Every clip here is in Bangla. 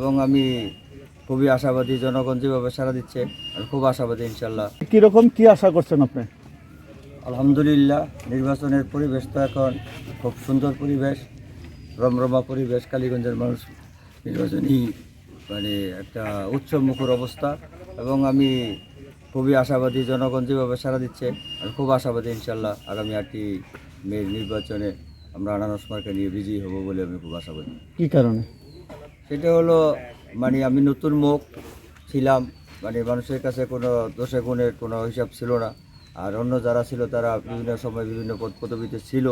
এবং আমি খুবই আশাবাদী। জনগণ যেভাবে সাড়া দিচ্ছে আমি খুব আশাবাদী ইনশাল্লাহ। কিরকম কি আশা করছেন আপনি? আলহামদুলিল্লাহ, নির্বাচনের পরিবেশ তো এখন খুব সুন্দর পরিবেশ, রমরমা পরিবেশ। কালীগঞ্জের মানুষ নির্বাচনী মানে একটা উৎসবমুখর অবস্থা, এবং আমি খুবই আশাবাদী। জনগণ যেভাবে সাড়া দিচ্ছে আমি খুব আশাবাদী ইনশাল্লাহ আগামী 8ই মে নির্বাচনে আমরা আনারস মার্কা নিয়ে বিজয়ী হব বলে আমি খুব আশাবাদী। কি কারণে? সেটা হলো আমি নতুন মুখ ছিলাম, মানুষের কাছে কোনো দোষে গুণের কোনো হিসাব ছিল না। আর অন্য যারা ছিল তারা বিভিন্ন সময় বিভিন্ন পদ পদবিতে ছিল।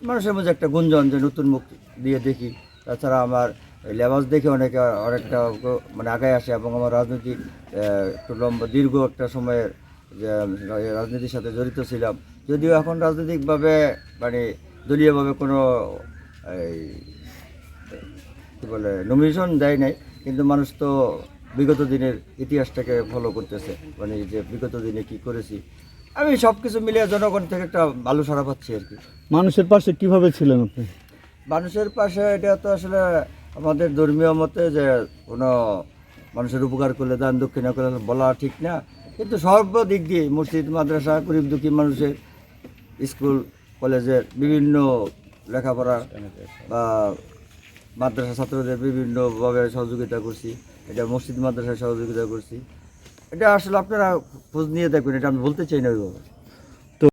মানুষের মধ্যে একটা গুঞ্জন যে নতুন মুখ দিয়ে দেখি। তাছাড়া আমার লেবাস দেখে অনেকটা আগায় আসে, এবং আমার রাজনৈতিক একটু লম্বা দীর্ঘ একটা সময়ের যে রাজনীতির সাথে জড়িত ছিলাম। যদিও এখন রাজনৈতিকভাবে দলীয়ভাবে কোনো এই কী বলে নমিনেশন দেয় নাই, কিন্তু মানুষ তো বিগত দিনের ইতিহাসটাকে ফলো করতেছে, যে বিগত দিনে কি করেছি। আমি সব কিছু মিলিয়ে জনগণ থেকে একটা ভালো সাড়া পাচ্ছি আর কি। মানুষের পাশে কিভাবে ছিলেন আপনি? মানুষের পাশে এটা তো আসলে আমাদের ধর্মীয় মতে যে কোনো মানুষের উপকার করলে দান দক্ষিণা করে বলা ঠিক না, কিন্তু সর্বদিক দিয়ে মসজিদ, মাদ্রাসা, গরিব দুঃখী মানুষের স্কুল কলেজের বিভিন্ন লেখাপড়া বা মাদ্রাসা ছাত্রদের বিভিন্নভাবে সহযোগিতা করছি। এটা মসজিদ মাদ্রাসায় সহযোগিতা করছি। এটা আসলে আপনারা খোঁজ নিয়ে দেখবেন, এটা আমি বলতে চাই না ওইভাবে।